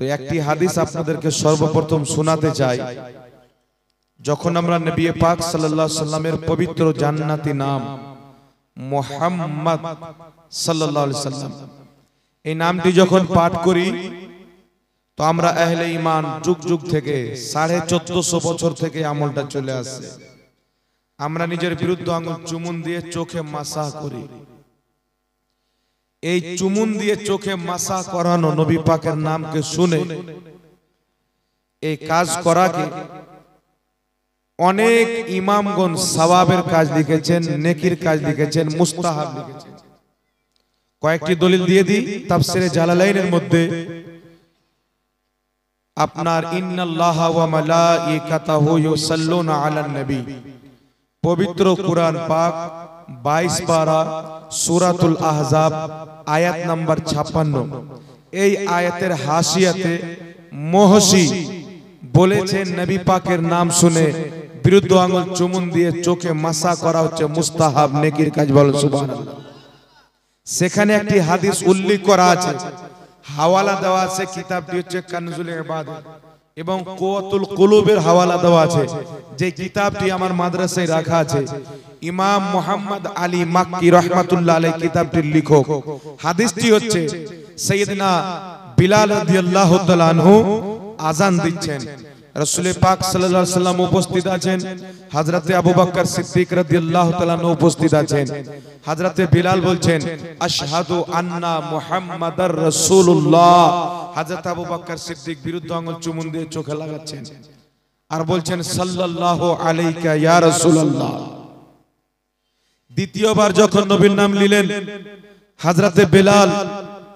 তো একটি হাদিস আপনাদেরকে সর্বপ্রথম শোনাতে চাই। যখন আমরা নবী পাক সাল্লাল্লাহু আলাইহি সাল্লামের পবিত্র জান্নাতি নাম মুহাম্মদ সাল্লাল্লাহু আলাইহি সাল্লাম এই নামটি যখন পাঠ করি, তো আমরা আহলে ঈমান যুগ যুগ থেকে 1450 বছর থেকে আমলটা চলে আসছে। আমরা নিজের বিরুদ্ধ আঙ্গুল চুমুন দিয়ে চোখে মাসাহ করি। এই চুমুন দিয়ে চোখে মাসাহ করানো নবী পাকের নামকে শুনে এই কাজ করাকে অনেক ইমামগণ সওয়াবের কাজ লিখেছেন, নেকির কাজ লিখেছেন, মুস্তাহাব লিখেছেন। কয়েকটি দলিল দিয়ে দিই। তাফসিরে জালালাইনের মধ্যে আপনার ইন্নাল্লাহা ওয়া মালাইকাতাহু ইউসাল্লুনা আলান নবী, পবিত্র কুরআন পাক 22 পারা সূরাতুল আহজাব আয়াত নাম্বার 56। এই আয়াতের হাসিয়াতে মুহসি বলেছেন নবী পাকের নাম শুনে বিরুদ্ধ আঙ্গুল চুমুন দিয়ে চোখে মাসা করা হচ্ছে মুস্তাহাব, নেকির কাজ। বলেন সুবহানাল্লাহ। সেখানে একটি হাদিস উল্লেখ করা আছে, হাওয়ালা দেওয়া আছে। কিতাবটি হচ্ছে কানজুল ইবাদত এবং কুওয়াতুল কুলুবের হাওয়ালা দেওয়া আছে। যে কিতাবটি আমার মাদ্রাসায় রাখা আছে, ইমাম মুহাম্মদ আলী মাক্কি রাহমাতুল্লাহ আলাইহি কিতাবটির লেখক। হাদিসটি হচ্ছে সাইয়েদনা বিলাল রাদিয়াল্লাহু তাআলা আনহু আযান দিচ্ছেন, রাসূল পাক সাল্লাল্লাহু আলাইহি সাল্লাম উপস্থিত আছেন, হযরতে আবু বকর সিদ্দিক রাদিয়াল্লাহু তাআলা আনহু উপস্থিত আছেন। হযরতে বিলাল বলছেন আশহাদু আন্না মুহাম্মাদার রাসূলুল্লাহ। হযরত আবু বকর সিদ্দিক বিরুদ্ধ আঙ্গুল চুমুন দিয়ে চোখে লাগাচ্ছেন আর বলছেন সাল্লাল্লাহু আলাইকা ইয়া রাসূলুল্লাহ। দ্বিতীয়বার যখন নবীর নাম নিলেন হযরতে বিলাল,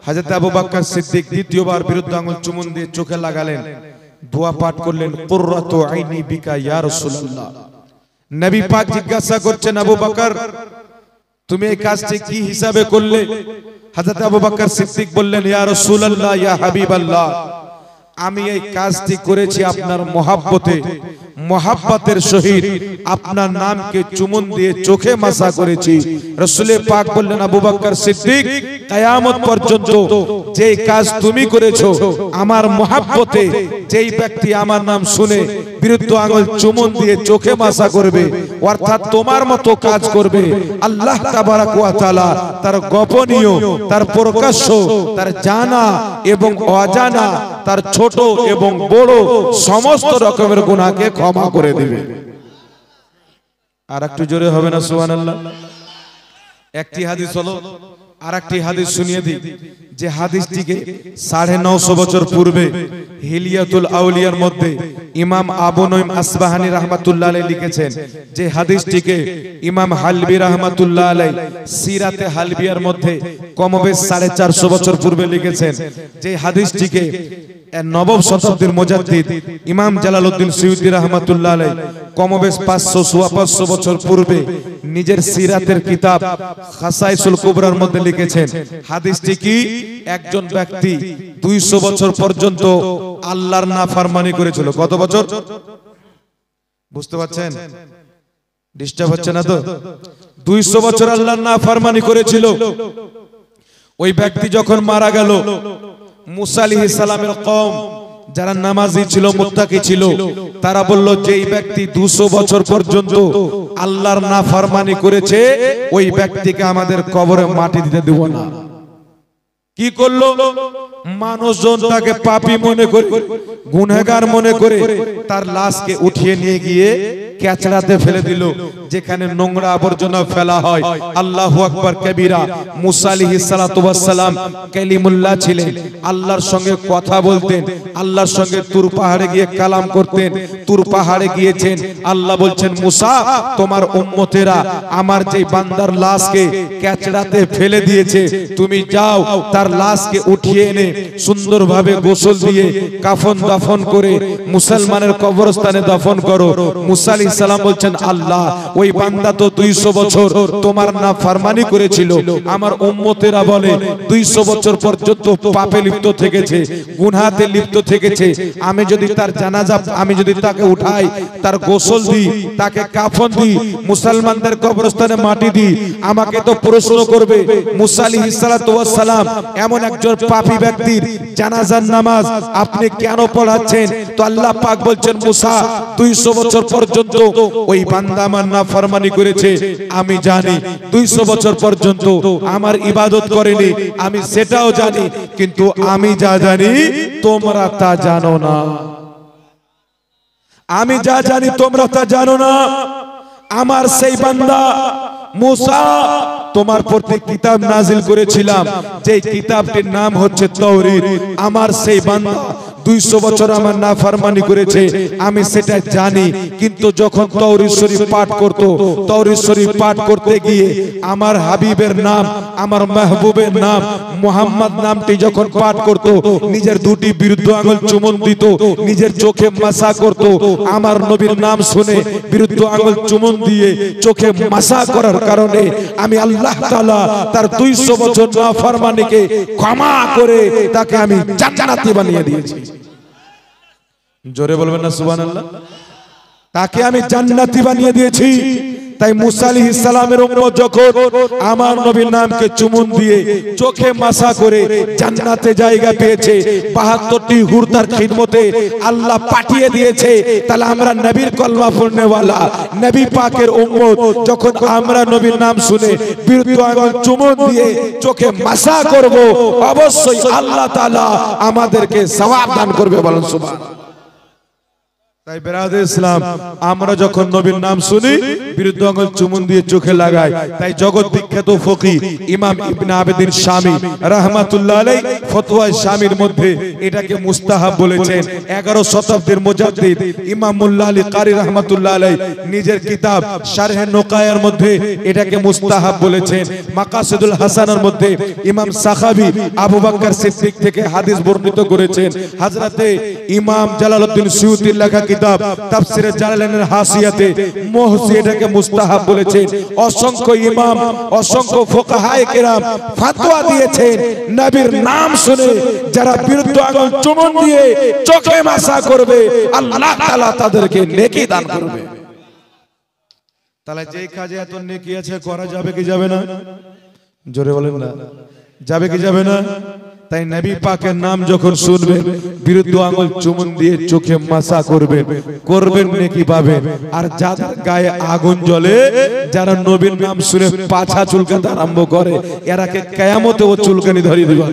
হযরত আবু বকর সিদ্দিক দ্বিতীয়বার বিরুদ্ধ আঙ্গুল চুমুন দিয়ে চোখে লাগালেন, দোয়া পাঠ করলেন কুররাতু আইনি বিকা ইয়া রাসূলুল্লাহ। নবী পাক জিজ্ঞাসা করছেন আবু বকর, তুমি এই কাজটি কি হিসাবে করলে? হযরত আবু বকর সিদ্দিক বললেন ইয়া রাসূলুল্লাহ, ইয়া হাবিবাল্লাহ, আমি এই কাজটি করেছি আপনার মহব্বতে, মহব্বতের সহিত আপনার নামকে চুমুন দিয়ে চোখে মাসা করেছি। রাসূল পাক বললেন আবু বকর সিদ্দিক, কিয়ামত পর্যন্ত যেই কাজ তুমি করেছো আমার মহব্বতে, যেই ব্যক্তি আমার নাম শুনে বিরুদ্ধ আঙ্গুল চুমুন দিয়ে চোখে মাসা করবে, অর্থাৎ তোমার মতো কাজ করবে, আল্লাহ তাবারক ওয়া তাআলা তার গোপনীয়, তার প্রকাশ্য, তার জানা এবং অজানা, তার ছোট এবং বড় সমস্ত রকমের গুনাহকে ক্ষমা করে দিবে। আর একটু জোরে হবে না সুবহানাল্লাহ? একটি হাদিস হলো, আর একটি হাদিস শুনিয়ে দিই। যে হাদিসটিকে 950 বছর পূর্বে হিলিয়াতুল আউলিয়ার মধ্যে ইমাম আবু নঈম আসবাহানী রাহমাতুল্লাহ আলাইহি লিখেছেন। যে হাদিসটিকে ইমাম হালবি রাহমাতুল্লাহ আলাইহি সিরাতে হালবিয়ার মধ্যে কমবেশ 450 বছর পূর্বে লিখেছেন। যে হাদিসটিকে নবম শতাব্দীর মুজাদ্দিদ ইমাম জালালউদ্দিন সুয়ুতী রাহমাতুল্লাহ আলাইহি কমবেশ 500 বছর পূর্বে নিজের সিরাতের কিতাব খাসাইসুল কুবরার মধ্যে লিখেছেন। হাদিসটি কি? একজন ব্যক্তি 200 বছর পর্যন্ত আল্লাহর নাফরমানি করেছিল। কত বছর? বুঝতে পারছেন? ডিস্টার্ব হচ্ছে না তো? 200 বছর আল্লাহর নাফরমানি করেছিল। ওই ব্যক্তি যখন মারা গেল, মুসা আলাইহিস সালামের কওম যারা নামাজি ছিল, মুত্তাকি ছিল, তারা বলল যে এই ব্যক্তি 200 বছর পর্যন্ত আল্লাহর নাফরমানি করেছে, ওই ব্যক্তিকে আমাদের কবরে মাটি দিতে দেব না। কি করলো? মানুষজন তাকে পাপী মনে করে, গুনাহগার মনে করে তার লাশকে উঠিয়ে নিয়ে গিয়ে কেচড়াতে ফেলে দিল, যেখানে নোংরা আবর্জনা ফেলা হয়। আল্লাহু আকবার কবীরা। মুসা আলাইহিস সালাতু ওয়াস সালাম কালিমুল্লাহ ছিলেন, আল্লাহর সঙ্গে কথা বলতেন, আল্লাহর সঙ্গে তুর পাহাড়ে গিয়ে কালাম করতেন। তুর পাহাড়ে গিয়েছেন, আল্লাহ বলছেন মুসা, তোমার উম্মতেরা আমার যে বান্দার লাশকে কেচড়াতে ফেলে দিয়েছে, তুমি যাও তার লাশকে উঠিয়ে এনে সুন্দরভাবে গোসল দিয়ে কাফন দাফন করে মুসলমানের কবরস্থানে দাফন করো। মুসা আলাইহিস সালাম বলছেন আল্লাহ ওই বান্দা তো 200 বছর তোমার নাফরমানি করেছিল, আমার উম্মতেরা বলে 200 বছর পর্যন্ত পাপে লিপ্ত থেকেছে, গুনাহতে লিপ্ত থেকেছে। আমি যদি তার জানাজা, আমি যদি তাকে উঠাই, তার গোসল দিই, তাকে কাফন দিই, মুসলমানদের কবরস্থানে মাটি দিই, আমাকে তো প্রশ্ন করবে মুসা আলাইহিস সালাতু ওয়াস সালাম এমন একজন পাপী ব্যক্তির জানাজার নামাজ আপনি কেন পড়াচ্ছেন? তো আল্লাহ পাক বলছেন মুসা 200 বছর পর্যন্ত ওই বান্দা আমার নাফরমানি করেছে, আমি জানি 200 বছর পর্যন্ত আমার ইবাদত করেনি, আমি সেটাও জানি, কিন্তু আমি যা জানি তোমরা তা জানো না। আমি যা জানি তোমরা তা জানো না। আমার সেই বান্দা মুসা তোমার প্রতি কিতাব নাজিল করেছিলাম, যে কিতাবটির নাম হচ্ছে তাওরীত। আমার সেই বান্দা 200 বছর আমার নাফরমানি করেছে, আমি সেটা জানি, কিন্তু যখন তাওরীত শরীফ পাঠ করত, তাওরীত শরীফ পাঠ করতে গিয়ে আমার হাবিবের নাম, আমার মাহবুবের নাম মুহাম্মদ নামটি যখন পাঠ করত, নিজের দুটি বিরুদ্ধ আঙ্গুল চুমন দিত, নিজের চোখে মাসা করত। আমার নবীর নাম শুনে বিরুদ্ধ আঙ্গুল চুমন দিয়ে চোখে মাসা করার কারণে আমি আল্লাহ তাআলা তার 200 বছর নাফরমানিকে ক্ষমা করে তাকে আমি জান্নাতি বানিয়ে দিয়েছি। জোরে বলবেন না সুবহানাল্লাহ। তাকে আমি জান্নাতি বানিয়ে দিয়েছি। তাই মুসা আলাইহিস সালামের উম্মত যখন আমার নবীর নামকে চুমুন দিয়ে চোখে মাসা করে জান্নাতে জায়গা পেয়েছে, 72টি হুর তার খিদমতে আল্লাহ পাঠিয়ে দিয়েছে, তাহলে আমরা নবীর কলমা পড়নেওয়ালা নবী পাকের উম্মত যখন আমরা নবীর নাম শুনে বিরুদ্ধ আঙ্গুল চুমুন দিয়ে চোখে মাসা করব, অবশ্যই আল্লাহ তাআলা আমাদেরকে সওয়াব দান করবে। বলুন সুবহানাল্লাহ। তাই বেরাদে ইসলাম, আমরা যখন নবীর নাম শুনি বিরুদ্ধ আঙ্গুল চুমুন দিয়ে চোখে লাগাই। তাই জগৎ বিখ্যাত ফকিহ ইমাম ইবনে আবেদিন শামী রাহমাতুল্লাহ আলাইহি ফতোয়া শামীর মধ্যে এটাকে মুস্তাহাব বলেছেন। 11 শতাব্দীর মুজাদ্দিদ ইমাম মোল্লা আলী কারি রাহমাতুল্লাহ আলাইহি নিজের কিতাব শারহে নুকায়ার মধ্যে এটাকে মুস্তাহাব বলেছেন। মাকাসিদুল হাসানের মধ্যে ইমাম সাখাবী আবু বকর সিদ্দিক থেকে হাদিস বর্ণিত করেছেন। হযরতে ইমাম জালালউদ্দিন সুয়ুতির লেখা কিতাব তাফসিরে জালালাইনের হাসিয়াতে মুহসি এটাকে মুস্তাহাব বলেছেন। অসংখ্য ইমাম, অসংখ্য ফুকাহায়ে কেরাম ফতোয়া দিয়েছেন, নবীর নাম শুনে যারা বিরুদ্ধ আঙ্গুল চুমন দিয়ে চোখে মাসা করবে, আল্লাহ তাআলা তাদেরকে নেকি দান করবে। তাহলে যে কাজে এত নেকি আছে করা যাবে কি যাবে না? জোরে বলেন না, যাবে কি যাবে না? তাই নবী পাকের নাম যখন শুনবেন বিরুদ্ধ আঙ্গুল চুমুন দিয়ে চোখে মাসা করবেন, করবেন নেকি পাবেন। আর যাদের গায়ে আগুন জ্বলে, যারা নবীর নাম শুনে পাছা চুলকাতে আরম্ভ করে, এরাকে কিয়ামতে ও চুলকানি ধরিয়ে দিবে।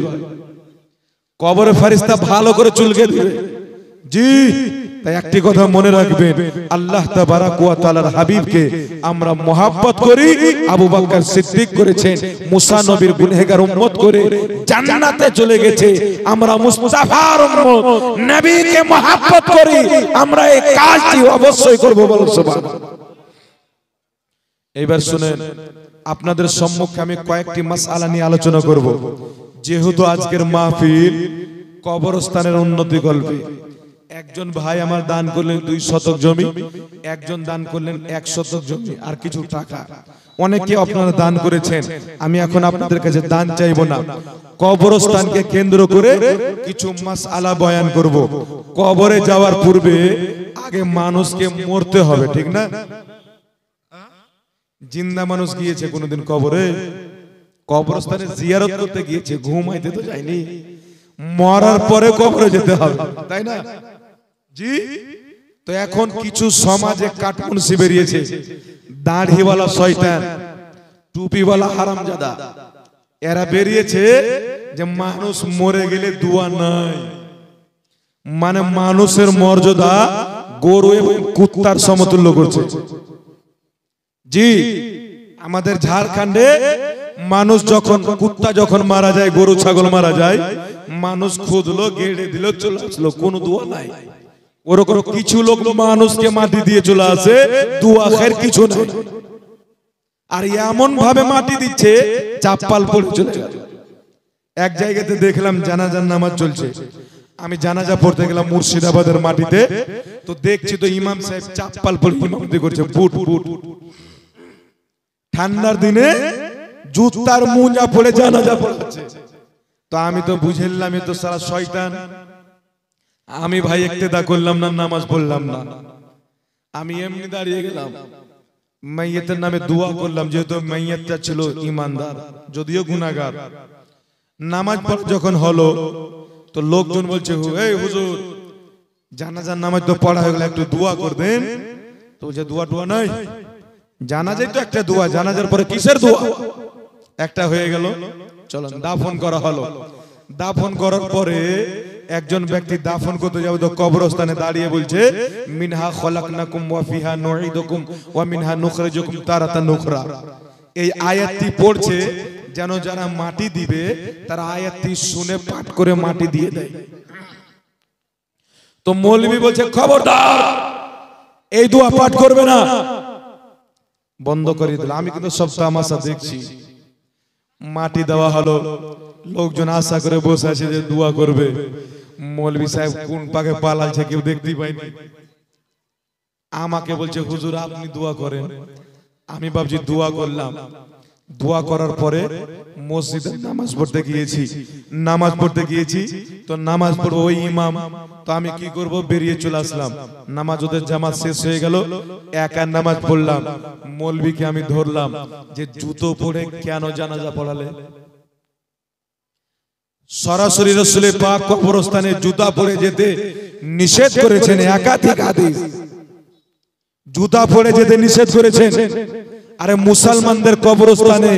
কবরে ফেরেশতা ভালো করে চুলকে দিবে। জি, তাই একটি কথা মনে রাখবেন, আল্লাহ তাবারাক ওয়া তাআলার হাবিবকে আমরা মুহাব্বত করি। আবু বকর সিদ্দিক করেছেন, মুসা নবীর গুনহেগার উম্মত করে জান্নাতে চলে গেছে। আমরা মুস্তাফার উম্মত, নবীকে মুহাব্বত করি, আমরা এই কাজটি অবশ্যই করব। বলুন সুবহানাল্লাহ। এবার শুনেন, আপনাদের সম্মুখে আমি কয়েকটি মাসআলা নিয়ে আলোচনা করব। যেহেতু আজকের মাহফিল কবরস্থানের উন্নতি গল্পে, একজন ভাই আমার দান করলেন 2 শতক জমি, একজন দান করলেন 1 শতক জমি আর কিছু টাকা। অনেকে আপনারা দান করেছেন, আমি এখন আপনাদের কাছে দান চাইবো না। কবরস্থানকে কেন্দ্র করে কিছু মাসআলা বয়ান করব। কবরে যাওয়ার পূর্বে আগে মানুষকে মরতে হবে, ঠিক না? জিন্দা মানুষ গিয়েছে কোনোদিন কবরে? কবরস্থানে জিয়ারত করতে গিয়েছে, ঘুমাইতে তো যায়নি। মরার পরে কবরে যেতে হবে, তাই না? জি। তো এখন কিছু সমাজে কাটমুনসি বেরিয়েছে, দাড়িওয়ালা শয়তান, টুপিওয়ালা হারামজাদা, এরা বেরিয়েছে যে মানুষ মরে গেলে দোয়া নাই, মানে মানুষের মর্যাদা গরু এবং কুত্তার সমতুল্য করছে। জি, আমাদের ঝাড়খণ্ডে মানুষ যখন, কুত্তা যখন মারা যায়, গরু ছাগল মারা যায়, মানুষ খুঁজলো, গেড়ে দিল, চলে আসলো, কোনো দোয়া নাই। ওরকম কিছু লোক মানুষকে মাটি দিয়ে চলে আসে, দোয়া খের কিছু নাই। আর এমন ভাবে মাটি দিচ্ছে চাপ্পাল পড়ে চলে গেল। এক জায়গাতে দেখলাম জানাজার নামাজ চলছে, আমি জানাজা পড়তে গেলাম মুর্শিদাবাদের মাটিতে। তো দেখছি তো ইমাম সাহেব চাপ্পাল পরে ইমামতি করছে, বুট বুট। ঠান্ডার দিনে জুতার মোজা পরে জানাজা পড়াচ্ছে। তো আমি তো বুঝলাম এ তো সারা শয়তান। আমি ভাই ইক্তেদা করলাম না, নামাজ পড়লাম না, আমি এমনি দাঁড়িয়ে গেলাম, মাইয়াতের নামে দোয়া করলাম, যেহেতু মাইয়াতটা ছিল ইমানদার যদিও গুনাহগার। নামাজ পড়া যখন হলো তো লোকজন বলছে, এই হুজুর জানাজার নামাজ তো পড়া হয়ে গেল, একটু দোয়া করে দেন। তো বলছে দোয়া টোয়া নাই, জানাজাই তো একটা দোয়া, জানাজার পরে কিসের দোয়া? একটা হয়ে গেল, চলো দাফন করা হলো। দাফন করার পরে একজন ব্যক্তি দাফন করতে যাবে তো কবরস্থানে দাঁড়িয়ে বলছে, মিনহা খলাকনাকুম ওয়া ফিহা নুঈদুকুম ওয়া মিনহা নুখরিজুকুম তারাতান নুখরা। এই আয়াতটি পড়ছে যেন যারা মাটি দিবে তারা আয়াতটি শুনে পাঠ করে মাটি দিয়ে দেয়। তো মৌলভী বলছে খবরদার এই দোয়া পাঠ করবে না, বন্ধ করে দিল। আমি কিন্তু সব তামাশা দেখছি। মাটি দেওয়া হলো, লোকজন আশা করে বসে আছে যে দোয়া করবে। মৌলভী সাহেব কোন পাকে পালাচ্ছে কেউ দেখতেই পাইনি। আমাকে বলছে হুজুর আপনি দোয়া করেন। আমি ভাবছি দোয়া করলাম। দোয়া করার পরে মসজিদে নামাজ পড়তে গিয়েছি তো নামাজ পড়বো ওই ইমাম। তো আমি কি করব, বেরিয়ে চলে আসলাম। নামাজ ওদের জামাত শেষ হয়ে গেল, একা নামাজ পড়লাম। মৌলভীকে আমি ধরলাম যে জুতো পরে কেন জানাজা পড়ালে? সরাসরি রাসূল পাক কবরস্থানে জুতা পরে যেতে নিষেধ করেছেন, একাধিক হাদিস জুতা পরে যেতে নিষেধ করেছেন। আরে মুসলমানদের কবরস্থানে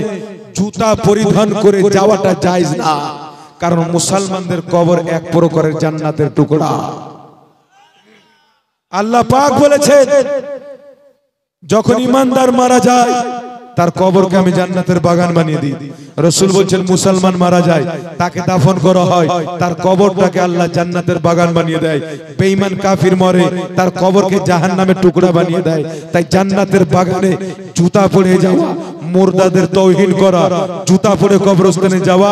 জুতা পরিধান করে যাওয়াটা জায়েজ না, কারণ মুসলমানদের কবর এক প্রকারের জান্নাতের টুকরা। আল্লাহ পাক বলেছেন যখন ঈমানদার মারা যায় তার কবরকে আমি জান্নাতের বাগান বানিয়ে দিই। রাসূল বলেছেন মুসলমান মারা যায় তাকে দাফন করা হয়, তার কবরটাকে আল্লাহ জান্নাতের বাগান বানিয়ে দেয়। বেঈমান কাফির মরে তার কবরকে জাহান্নামের টুকরা বানিয়ে দেয়। তাই জান্নাতের বাগানে জুতা পরে যাওয়া, মুর্দাদের তাওহীন করা, জুতা পরে কবরস্থানে যাওয়া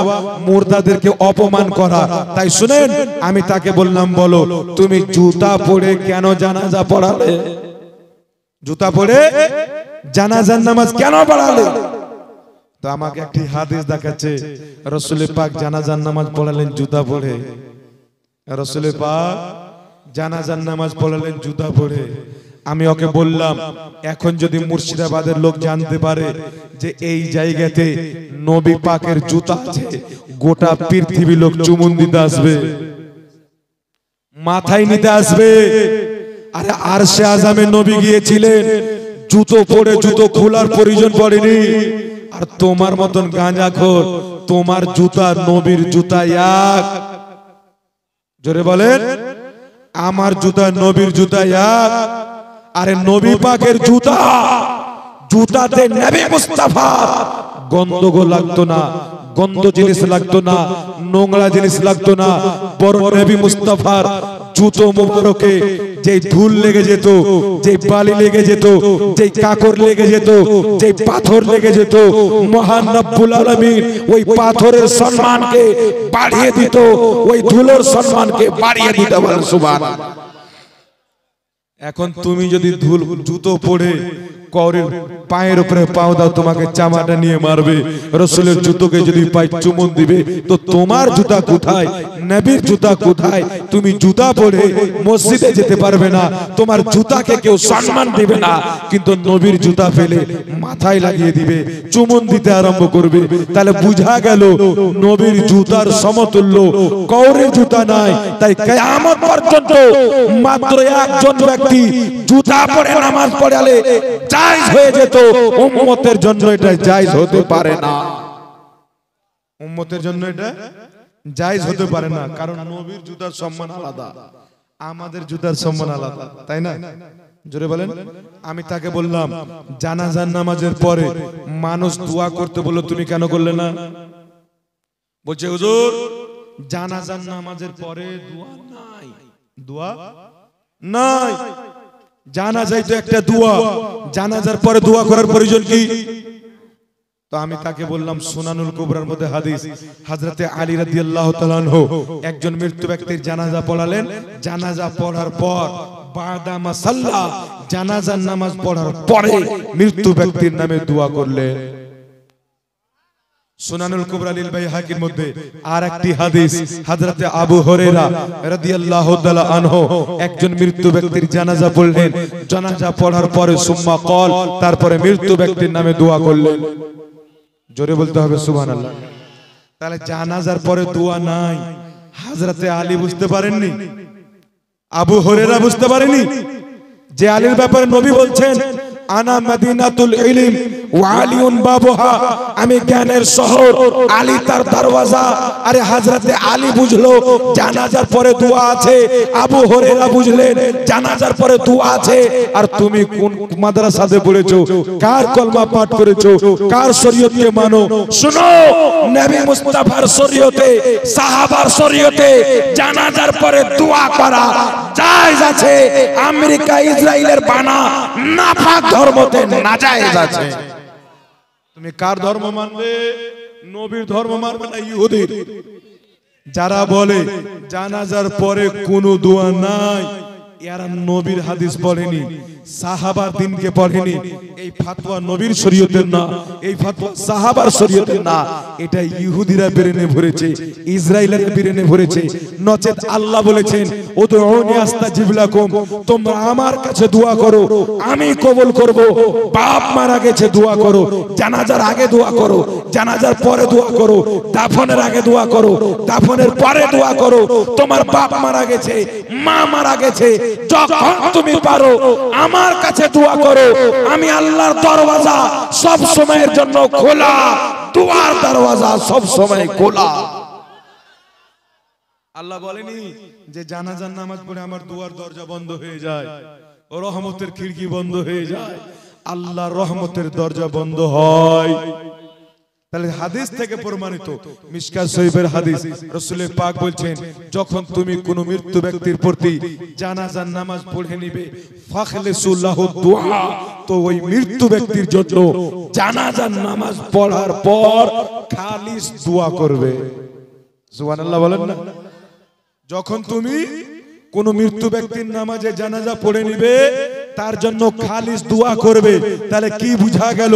মুর্দাদেরকে অপমান করা। তাই শুনেন, আমি তাকে বললাম বলো তুমি জুতা পরে কেন জানাজা পড়ালে? জুতা পরে জানাজার নামাজ কেন পড়ালে? তো আমাকে একটি হাদিস দেখাচ্ছে রাসূল পাক জানাজার নামাজ পড়ালেন জুতা পরে। রাসূল পাক জানাজার নামাজ পড়ালেন জুতা পরে। আমি ওকে বললাম এখন যদি মুর্শিদাবাদের লোক জানতে পারে যে এই জায়গাতে নবী পাকের জুতা আছে, গোটা পৃথিবী লোক চুমুন দিতে আসবে, মাথায় নিতে আসবে। আরে আরশে আজমে নবী গিয়েছিলেন জুতো পরে, জুতো খোলার প্রয়োজন পড়েনি। আর তোমার মতন গাঁজাখোর, তোমার জুতা নবীর জুতা এক। জোরে বলেন, আমার জুতা নবীর জুতা এক। আরে নবী পাকের জুতা, জুতাতে নবী মুস্তাফা গন্ধগো লাগতো না, গন্ধ জিনিস লাগতো না, নোংরা জিনিস লাগতো না। বড় নবী মুস্তাফার জুতো মুবারকে যে ধুল লেগে যেত, যে বালি লেগে যেত, যে কাকর লেগে যেত, যে পাথর লেগে যেত, মহান রব্বুল আলামিন ওই পাথরের সম্মানকে বাড়িয়ে দিত, ওই ধুলোর সম্মানকে বাড়িয়ে দিত। বলেন সুবহানাল্লাহ। এখন তুমি যদি ধুল জুতো পরে কওরের পায়ের উপরে পাও দাও, তোমাকে চামাটা নিয়ে মারবে। রাসূলের জুতোকে যদি পাই চুমুন দিবে, তো তোমার জুতা কোথায়, নবীর জুতা কোথায়? তুমি জুতা পরে মসজিদে যেতে পারবে না, তোমার জুতাকে কেউ সম্মান দিবে না, কিন্তু নবীর জুতা ফেলে মাথায় লাগিয়ে দিবে, চুমুন দিতে আরম্ভ করবে। তাহলে বুঝা গেল নবীর জুতার সমতুল্য কওরের জুতা নাই। তাই কিয়ামত পর্যন্ত মাত্র একজন ব্যক্তি জুতা পরে নামাজ পড়ালে জায়েজ হয়ে যেত, উম্মতের জন্য এটা জায়েজ হতে পারে না। উম্মতের জন্য এটা জায়েজ হতে পারে না, কারণ নবীর জুতার সম্মান আলাদা, আমাদের জুতার সম্মান আলাদা, তাই না? জোরে বলেন। আমি তাকে বললাম জানাজার নামাজের পরে মানুষ দোয়া করতে বললো, তুমি কেন করলে না? বলছে হুজুর জানাজার নামাজের পরে দোয়া নাই, দোয়া নাই। জানাজায় তো একটা দোয়া, জানাজার পরে দোয়া করার প্রয়োজন কি? তো আমি তাকে বললাম সুনানুল কুবরার মধ্যে হাদিস, হযরতে আলী রাদিয়াল্লাহু তাআলা আনহু একজন মৃত্যু ব্যক্তির জানাজা পড়ালেন। জানাজা পড়ার পর বাদা মা সাল্লা, জানাজার নামাজ পড়ার পরে মৃত্যু ব্যক্তির নামে দোয়া করলে। সুনানুল কুবরা লিল বাইহাকির মধ্যে আর একটি হাদিস, হযরতে আবু হুরায়রা রাদিয়াল্লাহু তাআলা আনহু একজন মৃত্যু ব্যক্তির জানাজা পড়লেন, জানাজা পড়ার পরে সুম্মা ক্বাল, তারপরে মৃত্যু ব্যক্তির নামে দোয়া করলেন। জোরে বলতে হবে সুবহানাল্লাহ। তাহলে জানাজার পরে দোয়া নাই। হযরতে আলী বুঝতে পারেননি, আবু হুরায়রা বুঝতে পারেনি যে আলীর ব্যাপারে নবী বলছেন আনা মদিনাতুল ইলম ওয়া আলিউন বাবুহা, আমি জ্ঞানের শহর, আলী তার দরওয়াজা। আরে হযরতে আলী বুঝলো জানাজার পরে দোয়া আছে, আবু হুরায়রা বুঝলেন জানাজার পরে দোয়া আছে। আর তুমি কোন মাদ্রাসাতে পড়েছো, কার কলমা পাঠ করেছো, কার শরীয়তকে মানো? শুনো, নবী মুস্তাফার শরীয়তে, সাহাবার শরীয়তে জানাজার পরে দোয়া করা জায়েজ আছে। আমেরিকা ইসরায়েলের বানা নাপাক ধর্মতে নাজায়েজ আছে। তুমি কার ধর্ম মানবে? নবীর ধর্ম মানবে না ইহুদির? যারা বলে জানাজার পরে কোনো দোয়া নাই, এরা নবীর হাদিস পড়েনি, সাহাবার দিনকে পড়েনি। এই ফতোয়া নবীর শরীয়তের না, এই ফতোয়া সাহাবার শরীয়তের না। এটা ইহুদিরা বেরেনে ভরেছে, ইসরায়েলের বেরেনে ভরেছে। নচেত আল্লাহ বলেছেন উদউনি আস্তাজিব লাকুম, তোমরা আমার কাছে দোয়া করো, আমি কবুল করব। বাপ মারা গেছে দোয়া করো, জানাজার আগে দোয়া করো, জানাজার পরে দোয়া করো, দাফনের আগে দোয়া করো, দাফনের পরে দোয়া করো। তোমার বাপ মারা গেছে, মা মারা গেছে, যখন তুমি পারো আমার কাছে দোয়া করো। আমি আল্লাহর দরওয়াজা সব সময়ের জন্য খোলা, দুয়ার দরওয়াজা সব সময় খোলা। আল্লাহ বলেনি যে জানাজার নামাজ পড়ে আমার দুয়ার দরজা বন্ধ হয়ে যায়, ও রহমতের খিড়কি বন্ধ হয়ে যায়। আল্লাহর রহমতের দরজা বন্ধ হয়। তাহলে হাদিস থেকে প্রমাণিত, মিশকাত শরীফের হাদিস, রাসূল পাক বলছেন যখন তুমি কোন মৃত্যু ব্যক্তির প্রতি জানাজার নামাজ পড়ে নিবে, ফাখলিসু লাহু দুআ, তো ওই মৃত্যু ব্যক্তির জন্য জানাজার নামাজ পড়ার পর খালিস দোয়া করবে। সুবহানাল্লাহ বলেন না? যখন তুমি কোন মৃত্যু ব্যক্তির নামাজে জানাজা পড়ে নিবে, তার জন্য খালিস দোয়া করবে। তাহলে কি বুঝা গেল?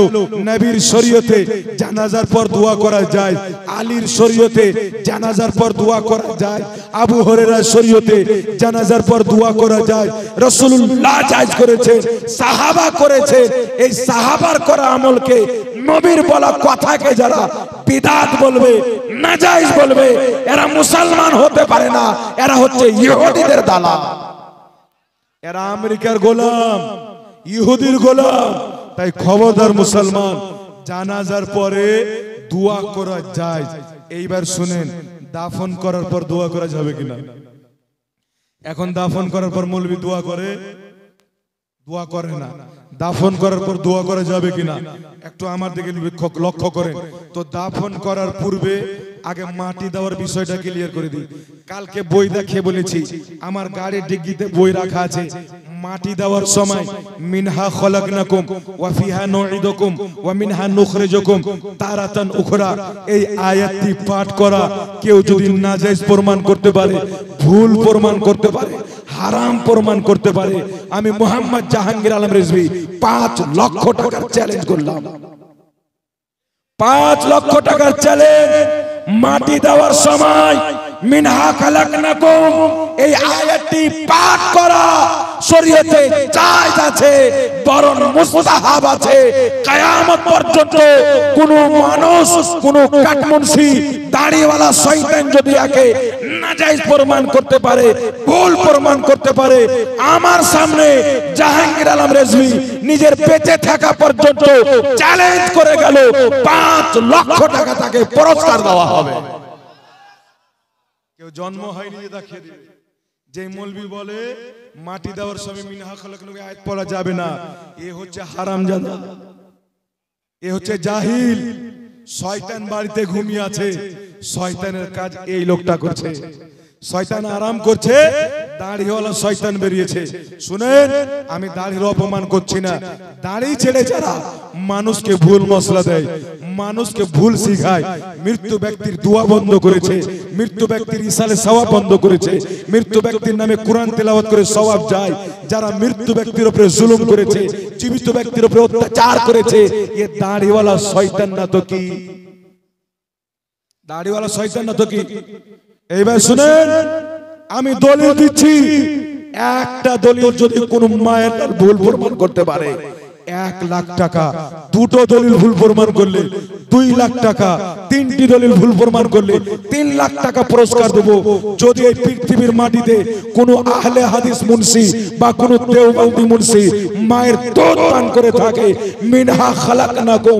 নবীর শরীয়তে জানাজার পর দোয়া করা যায়, আলীর শরীয়তে জানাজার পর দোয়া করা যায়, আবু হুরায়রার শরীয়তে জানাজার পর দোয়া করা যায়। রাসূলুল্লাহ জায়েজ করেছে, সাহাবা করেছে। এই সাহাবার করা আমলকে, নবীর বলা কথাকে যারা বিদআত বলবে, নাজায়েজ বলবে, এরা মুসলমান হতে পারে না, এরা হচ্ছে ইহুদিদের দালাল, এরা আমেরিকার গোলাম, ইহুদির গোলাম। তাই খবরদার মুসলমান, জানাজার পরে দোয়া করা যায়। এইবার শুনেন, দাফন করার পর দোয়া করা যাবে কিনা? এখন দাফন করার পর মৌলবি দোয়া করে? দোয়া করে না। দাফন করার পর দোয়া করা যাবে কিনা একটু আমার দিকে লক্ষ্য করেন। তো দাফন করার পূর্বে আগে মাটি দেওয়ার বিষয়টা ক্লিয়ার করে দিই। কালকে বই দেখে বলেছি, আমার গাড়ির ডিগ্গিতে বই রাখা আছে, মাটি দেওয়ার সময় মিনহা খলাকনাকুম ওয়া ফিহা নুঈদুকুম ওয়া মিনহা নুখরিজুকুম তারাতান উখরা। এই আয়াতটি পাঠ করা কেউ যদি নাজায়েজ প্রমাণ করতে পারে, ভুল প্রমাণ করতে পারে, হারাম প্রমাণ করতে পারে, আমি মোহাম্মদ জাহাঙ্গীর আলম রিজভী 5 লক্ষ টাকার চ্যালেঞ্জ করলাম। 5 লক্ষ টাকার চ্যালেঞ্জ। মাটি দেওয়ার সময় মিনহা খালাকনাকুম এই আয়াতটি পাঠ করা শরীয়তে জায়েজ আছে, বরং মুস্তাহাব আছে। কিয়ামত পর্যন্ত কোন মানুষ, কোন কাটমুনসি, দাড়িওয়ালা শয়তান যদি একে নাজায়েজ প্রমাণ করতে পারে, ভুল প্রমাণ করতে পারে, আমার সামনে জাহাঙ্গীর আলম রিজভী নিজের বেঁচে থাকা পর্যন্ত চ্যালেঞ্জ করে গেল, 5 লক্ষ টাকা তাকে পুরস্কার দেওয়া হবে। কেউ জন্ম হয়নি যে দেখিয়ে দিবে। যে মৌলবি বলে মাটি দেওয়ার সময় মিনহা খালাকনাকুম আয়াত পড়া যাবে না, এ হচ্ছে হারামজাদা, এ হচ্ছে জাহিল। শয়তান বাড়িতে ঘুমিয়ে আছে, শয়তানের কাজ এই লোকটা করছে। শয়তান আরাম করছে, দাড়িওয়ালা শয়তান বেরিয়েছে। শুনেন, আমি দাড়ির অপমান করছি না। দাড়ি ছেড়ে যারা মানুষকে ভুল মশলা দেয়, মানুষকে ভুল শিখায়, মৃত্যু ব্যক্তির দোয়া বন্ধ করেছে, মৃত্যু ব্যক্তির ইসালে সওয়াব বন্ধ করেছে, মৃত্যু ব্যক্তির নামে কোরআন তেলাওয়াত করে সওয়াব যায়, যারা মৃত্যু ব্যক্তির উপরে জুলুম করেছে, জীবিত ব্যক্তির উপরে অত্যাচার করেছে, এ দাড়িওয়ালা শয়তান না তো কি? দাড়িওয়ালা শয়তান না তো কি? এইবার শুনেন, আমি দলিল দিচ্ছি, একটা দলিল যদি কোন মায়ের ভুল প্রমাণ করতে পারে 1 লাখ টাকা, দুটো দলিল ভুল প্রমাণ করলে 2 লাখ টাকা, তিনটি দলিল ভুল প্রমাণ করলে 3 লাখ টাকা পুরস্কার দেব। যদি এই পৃথিবীর মাটিতে কোন আহলে হাদিস মুন্সি বা কোন দেওবন্দি মুন্সি মায়ের দুধ পান করে থাকে, মিনহা খালাকনাকুম,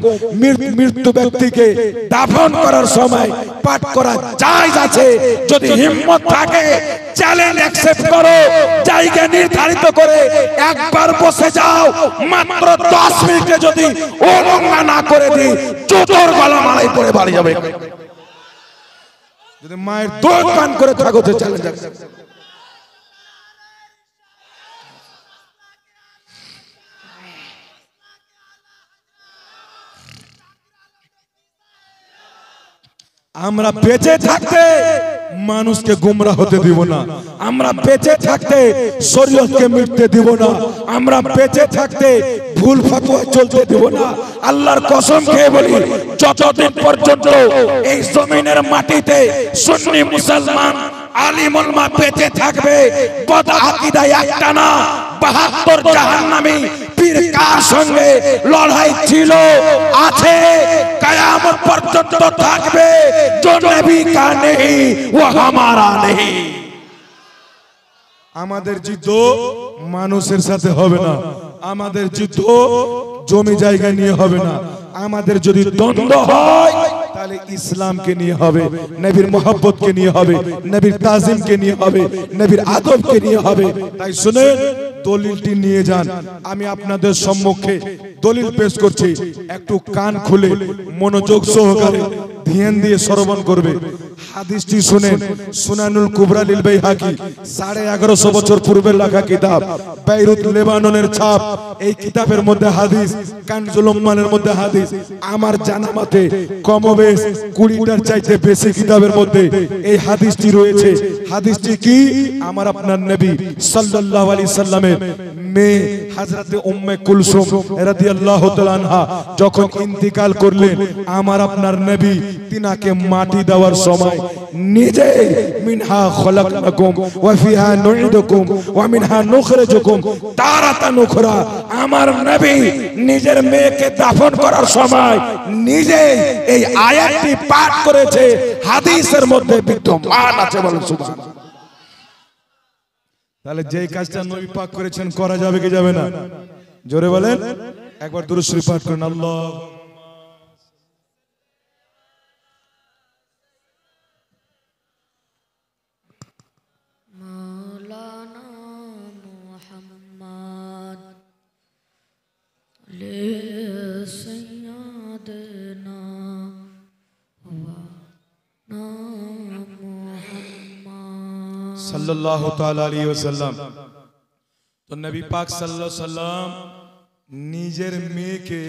মৃত্যু ব্যক্তিকে দাফন করার সময় পাঠ করা জায়েজ আছে। যদি হিম্মত থাকে চ্যালেঞ্জ অ্যাকসেপ্ট করো, জায়গা নির্ধারিত করে একবার বসে যাও, মাত্র 10 মিনিটে যদি ওলঙ্গা না করে দিই, জুতোর গলা মালাই পড়ে বাড়ি যাবে। যদি মায়ের দুধ পান করে থাকো তো চ্যালেঞ্জ অ্যাকসেপ্ট। আমরা বেঁচে থাকতে মানুষকে গুমরাহ হতে দিব না, আমরা বেঁচে থাকতে শরীয়তকে মিটতে দিব না, আমরা বেঁচে থাকতে ভুল ফতোয়া চলতে দিব না। আল্লাহর কসম খেয়ে বলি, যতদিন পর্যন্ত এই জমিনের মাটিতে সুন্নি মুসলমান আলিম উলামা বেঁচে থাকবে, বদ আকীদা একটা না 72 জাহান্নামী পীর কার সঙ্গে লড়াই ছিল, আছে, কিয়ামত পর্যন্ত থাকবে। जो नबी का नहीं वो हमारा नहीं। আমাদের যুদ্ধ মানুষের সাথে হবে না, আমাদের যুদ্ধ জমি জায়গা নিয়ে হবে না। আমাদের যদি দ্বন্দ্ব হয় তাহলে ইসলামকে নিয়ে হবে, নবীর মোহাব্বতকে নিয়ে হবে, নবীর তাজিমকে নিয়ে হবে, নবীর আদবকে নিয়ে হবে। তাই শুনেন, দলিলটি নিয়ে যান। আমি আপনাদের সম্মুখে দলিল পেশ করছি, একটু কান খুলে মনোযোগ সহকারে ধ্যান দিয়ে শ্রবণ করবে। হাদিসটি শুনেন, সুনানুল কুবরা লিল বাইহাকি, 1150 বছর পূর্বে লেখা কিতাব, বেইরুত লেবাননের ছাপ। এই কিতাবের মধ্যে হাদিস, কানজুল উম্মানের মধ্যে হাদিস। আমার জানা মতে কমবেশ 20টার চাইতে বেশি কিতাবের মধ্যে এই হাদিসটি রয়েছে। হাদিসটি কি? আমার আপনার নবী সাল্লাল্লাহু আলাইহি সাল্লামের মেয়ে হযরতে উম্মে কুলসুম রাদিয়াল্লাহু তাআলা আনহা যখন ইন্তিকাল করলেন, আমার আপনার নবী তিনাকে মাটি দেওয়ার সময় নিজে মিনহা খলাকনাকুম ওয়া ফিহা নুইদুকুম ওয়া মিনহা নুখরিজুকুম তারাতান উখরা, আমার নবী নিজের মেয়েকে দাফন করার সময় নিজে এই আয়াতটি পাঠ করেছে, হাদিসের মধ্যে বিদ্যমান আছে। বলুন সুবহানাল্লাহ। তাহলে যেই কাজটা নবী পাক করেছেন করা যাবে কি যাবে না? জোরে বলেন, একবার দুরূদ শরীফ পাঠ করেন। আল্লাহ মাওলানা মুহাম্মদ লে সাইয়্যিদানা ওয়া না মুহাম্মদ সাল্লাল্লাহু তাআলা আলাইহি ওয়াসাল্লাম। তো নবী পাক সাল্লাল্লাহু আলাইহি ওয়াসাল্লাম নিজের মেয়েকে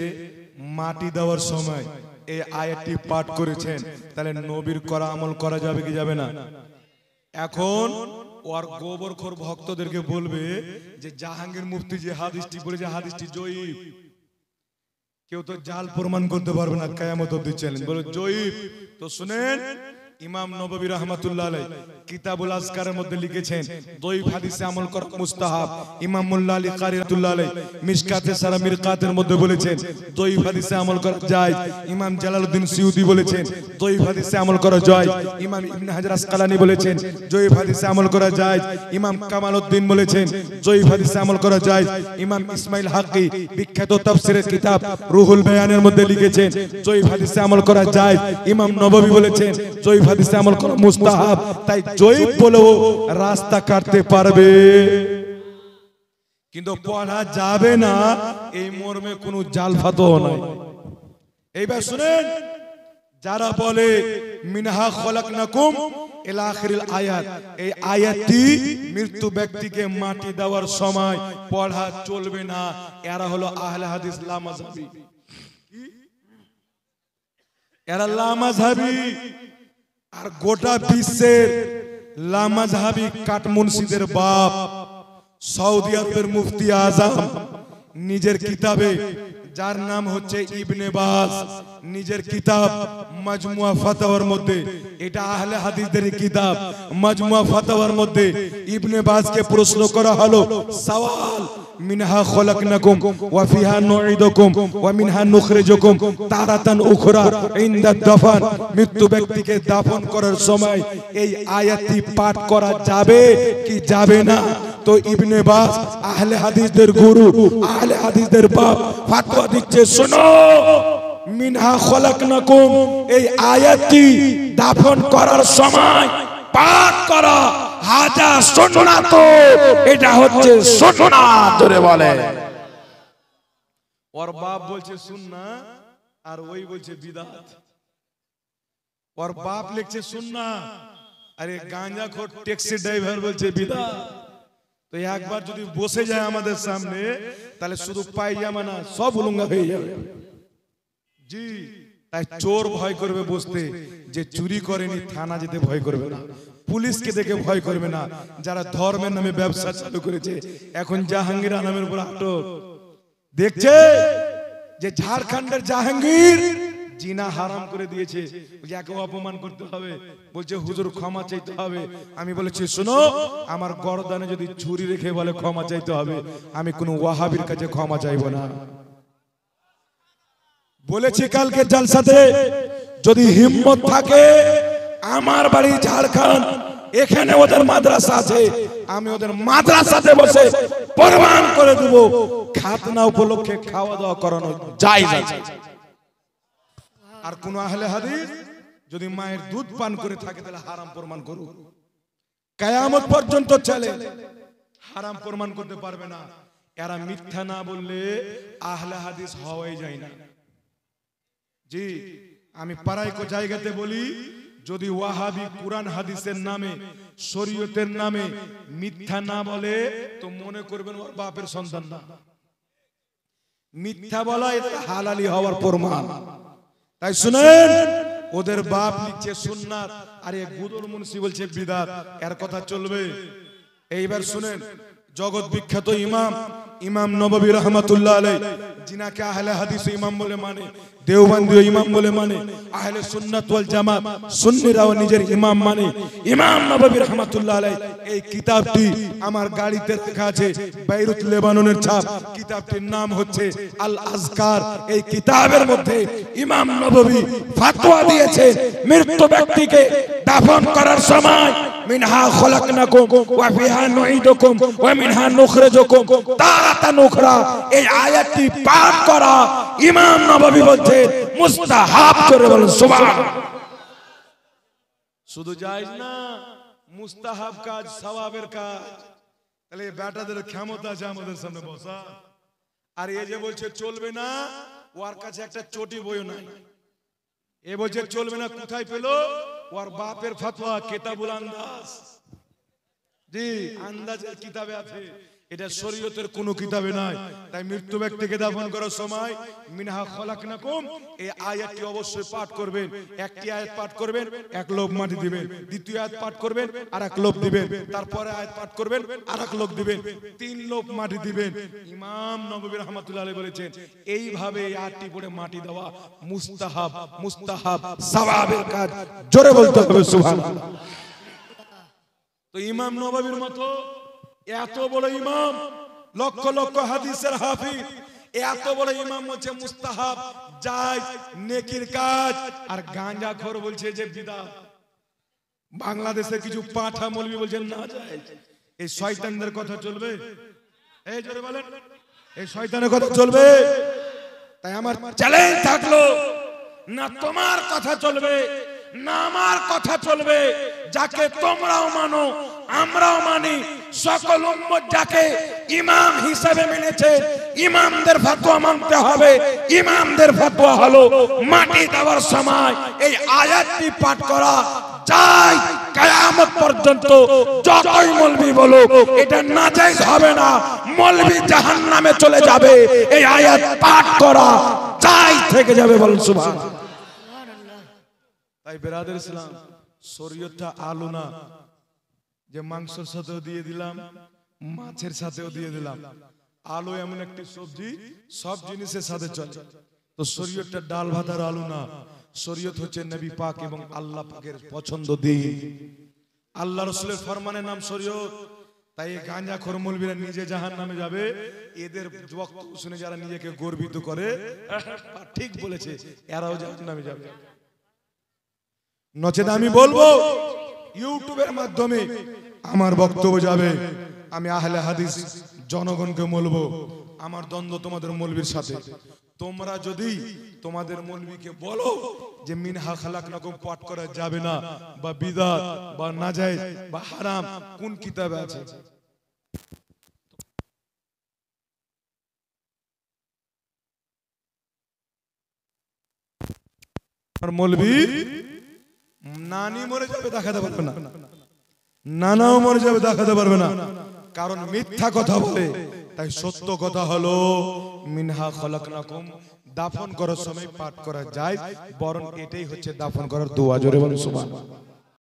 মাটি দেওয়ার সময় এই আয়াতটি পাঠ করেছেন। তাহলে নবীর করা আমল করা যাবে কি যাবে না? এখন ওর গোবরখোর ভক্তদেরকে বলবে যে জাহাঙ্গীর মুফতি যে হাদিসটি বলে, যে হাদিসটি জয়ীফ, কেউ তো জাল প্রমাণ করতে পারবে না, কিয়ামত অবধি চ্যালেঞ্জ, বলে জয়ীফ। তো শুনেন, ইমাম নববী রাহমাতুল্লাহ আলাইহি কিতাবুল আজকারের মধ্যে লিখেছেন দয়ীফ হাদিসে আমল করা মুস্তাহাব। ইমাম মোল্লা আলী কারি রাহমাতুল্লাহ আলাইহি মিশকাতে সারা মিরকাতের মধ্যে বলেছেন দয়ীফ হাদিসে আমল করা জায়েজ। ইমাম জালালউদ্দিন সিউতি বলেছেন দয়ীফ হাদিসে আমল করা জায়েজ। ইমাম ইবনে হাজার আসকালানী বলেছেন দয়ীফ হাদিসে আমল করা জায়েজ। ইমাম কামালউদ্দিন বলেছেন দয়ীফ হাদিসে আমল করা জায়েজ। ইমাম ইসমাইল হাক্কি বিখ্যাত তাফসীরের কিতাব রুহুল বায়ানের মধ্যে লিখেছেন দয়ীফ হাদিসে আমল করা জায়েজ। ইমাম নববী বলেছেন দয়ীফ হাদিসে আমল করা মুস্তাহাব। তাই জয়ীফ বলেও রাস্তা কাটতে পারবে, কিন্তু পড়া যাবে না, এই মর্মে কোনো জাল ফাতোয়া নাই। এইবার শুনেন, যারা বলে মিনহা খলাকনাকুম, ইলা আখিরিল আয়াত, এই আয়াতটি মৃত্যু ব্যক্তিকে মাটি দেওয়ার সময় পড়া চলবে না। এরা হলো আহলে হাদিস লা মাযহাবী। এরা লা মাযহাবী। আর গোটা বিশ্বের লা মাযহাবী কাঠমুন্সিদের বাপ সৌদি আরবের মুফতি আজম নিজের কিতাবে, যার নাম হচ্ছে ইবনে বাজ, নিজের কিতাব মাজমুয়া ফাতাওয়ার মধ্যে, এটা আহলে হাদিসদের কিতাব, মাজমুয়া ফাতাওয়ার মধ্যে ইবনে বাজকে প্রশ্ন করা হলো, সওয়াল মিনহা খলাকনাকুম ওয়া ফিহা নুঈদুকুম ওয়া মিনহা নুখরিজুকুম তারাতান উখরা ইনদা দাফন, মৃত্যু ব্যক্তিকে দাফন করার সময় এই আয়াতটি পাঠ করা যাবে কি যাবে না? তো ইবনে বাজ আহলে হাদিসদের গুরু, আহলে হাদিসদের বাপ ফতোয়া দিচ্ছে, শোনো, মিনহা খলাকনাকুম এই আয়াতটি দাফন করার সময় পাঠ করা হাজা সুন্নাত, তো এটা হচ্ছে সুন্নাত। জোরে বলে। ওর বাপ বলছে সুন্নাত আর ওই বলছে বিদআত। ওর বাপ লিখছে সুন্নাত, আরে গাঁজাখোর ট্যাক্সি ড্রাইভার বলছে বিদআত। তো একবার যদি বসে যায় আমাদের সামনে, তাহলে শুধু পায়জামা না সব উলঙ্গা হয়ে যাবে। জি, তাই চোর ভয় করবে বসতে, যে চুরি করেনি থানা যেতে ভয় করবে না, পুলিশকে দেখে ভয় করবে না। যারা ধর্মের নামে ব্যবসা চালু করেছে, এখন জাহাঙ্গীর আলমের উপর আটক। দেখছে যে ঝাড়খণ্ডের জাহাঙ্গীর জিনা হারাম করে দিয়েছে, যাকে অপমান করতে হবে, বলছে হুজুর ক্ষমা চাইতে হবে। আমি বলেছি, শোনো, আমার গর্দানে যদি ছুরি রেখে বলে ক্ষমা চাইতে হবে, আমি কোন ওয়াহাবির কাছে ক্ষমা চাইবো না। বলেছি কালকে জলসাতে, যদি হিম্মত থাকে আমার বাড়ি ঝাড়খণ্ড, এখানে ওদের মাদ্রাসা আছে, আমি ওদের মাদ্রাসাতে বসে প্রমাণ করে দেব খাতনা উপলক্ষে খাওয়া দাওয়া করানো জায়েজ আছে। আর কোন আহলে হাদিস যদি মায়ের দুধ পান করে থাকে, তাহলে হারাম প্রমাণ করুক, কিয়ামত পর্যন্ত চলে, হারাম প্রমাণ করতে পারবে না। এরা মিথ্যা না বললে আহলে হাদিস হওয়াই যায় না। জি, আমি পাড়ায় কো জায়গাতে বলি, যদি ওয়াহাবি কুরআন হাদিসের নামে, শরীয়তের নামে মিথ্যা না বলে, তো মনে করবেন ওর বাপের সন্তান না। মিথ্যা বলা এটা হালালি হওয়ার প্রমাণ। তাই শুনেন, ওদের বাপ লিখছে সুন্নাত, আর এই গুদর মুন্সি বলছে বিদআত, এর কথা চলবে? এইবার শুনেন, জগৎ বিখ্যাত ইমাম ইমাম নববী রাহমাতুল্লাহ আলাইহি, যিনাকে আহলে হাদিস ইমাম বলে মানে, দেওবন্দি ইমাম বলে মানে, আহলে সুন্নাত ওয়াল জামাত সুন্নিরাও নিজের ইমাম মানে, ইমাম নববী রাহমাতুল্লাহ আলাইহি এই কিতাবটি আমার গাড়িতে রাখা আছে, বেইরুত লেবাননের ছাপ। কিতাবটির নাম হচ্ছে আল আজকার। এই কিতাবের মধ্যে ইমাম নববী ফতোয়া দিয়েছে, মৃত ব্যক্তিকে দাফন করার সময় মিনহা খলাকনাকুম ওয়া ফিহা নুঈদুকুম ওয়া মিনহা নুখরিজুকুম তারাতান উখরা, এই আয়াতটি পাঠ করা ইমাম নববী বলছেন মুস্তাহাব। করে বলেন সুবহানাল্লাহ। শুধু জায়েজ না, মুস্তাহাব কাজ, সওয়াবের কাজ। তাহলে বেটাদের ক্ষমতা আছে আমাদের সামনে বসা, আর এই যে বলছে চলবে না, ওর কাছে একটা চটি বইও নাই। এ বলছে চলবে না, কোথায় পেলো? ওর বাপের ফতোয়া কিতাবুল আন্দাজ। জি, আন্দাজের কিতাবে আছে, এটা শরীয়তের কোনো কিতাবে নাই। তাই মৃত্যু ব্যক্তিকে দাফন করার সময় মিনহা খলাকনাকুম এই আয়াতটি অবশ্যই পাঠ করবেন। একটি আয়াত পাঠ করবেন, এক লোক মাটি দিবেন, দ্বিতীয় আয়াত পাঠ করবেন, আর এক লোক দিবেন, তারপরে আয়াত পাঠ করবেন, আর এক লোক দিবেন, তিন লোক মাটি দিবেন। ইমাম নববী রাহমাতুল্লাহ আলাইহি বলেছেন, এইভাবে এই আয়াতটি পড়ে মাটি দেওয়া মুস্তাহাব, মুস্তাহাব সওয়াবের কাজ। জোরে বলতে হবে সুবহানাল্লাহ। তো ইমাম নববীর মতো এত বড় ইমাম, লক্ষ লক্ষ হাদিসের হাফিজ, এত বড় ইমাম বলছে মুস্তাহাব, জায়েজ, নেকির কাজ, আর গাঁজাখোর বলছে যে বিদআত। বাংলাদেশে কিছু পাঠা মৌলবি বলছেন না জায়েজ। এই শয়তানদের কথা চলবে? এই জোরে বলেন, এই শয়তানের কথা চলবে? তাই আমার চ্যালেঞ্জ থাকলো, না তোমার কথা চলবে না আমার কথা চলবে, যাকে তোমরাও মানো আমরাও মানি, সকল উম্মত যাকে ইমাম হিসেবে মেনেছে, ইমামদের ফতোয়া মানতে হবে। ইমামদের ফতোয়া হলো মাটি দেওয়ার সময় এই আয়াতটি পাঠ করা যায়, কিয়ামত পর্যন্ত যতই মৌলবি বলুক এটা নাজায়েজ হবে না, মৌলবি জাহান্নামে চলে যাবে। এই আয়াত পাঠ করা চাই থেকে যাবে, বলুন সুবহানাল্লাহ। তাই বেরাদের ইসলাম, শরীয়তটা আলু না যে মাংসের সাথেও দিয়ে দিলাম, মাছের সাথেও দিয়ে দিলাম। আলু এমন একটি সবজি সব জিনিসের সাথে চলে। তো শরীয়তটা ডাল ভাত আর আলু না, শরীয়ত হচ্ছে নবী পাক এবং আল্লাহ পাকের পছন্দ দিন, আল্লাহ রাসূলের ফরমানের নাম শরীয়ত। তাই এই গাঁজাখোর মৌলবীরা নিজে জাহান্নামে যাবে, এদের বক্তব্য শুনে যারা নিজেকে গর্বিত করে ঠিক বলেছে, এরাও জাহান্নামে যাবে। নচেত আমি বলবো ইউটিউবের মাধ্যমে আমার বক্তব্য যাবে, আমি আহলে হাদিস জনগণকে বলবো আমার দ্বন্দ্ব তোমাদের মৌলবীর সাথে। তোমরা যদি তোমাদের মৌলবীকে বলো যে মিনহা খালাকনাকুম পাঠ করা যাবে না, বা বিদআত বা নাজায়েজ বা হারাম কোন কিতাবে আছে? আর মৌলবী নানি মরে যাবে দেখাতে পারবে না, নানাও মরে যাবে দেখাতে পারবে না, কারণ মিথ্যা কথা বলে। তাই সত্য কথা হলো মিনহা খলাকনাকুম দাফন করার সময় পাঠ করা যায়, বরং এটাই হচ্ছে দাফন করার দোয়া। জোরে বলুন সুবহানাল্লাহ।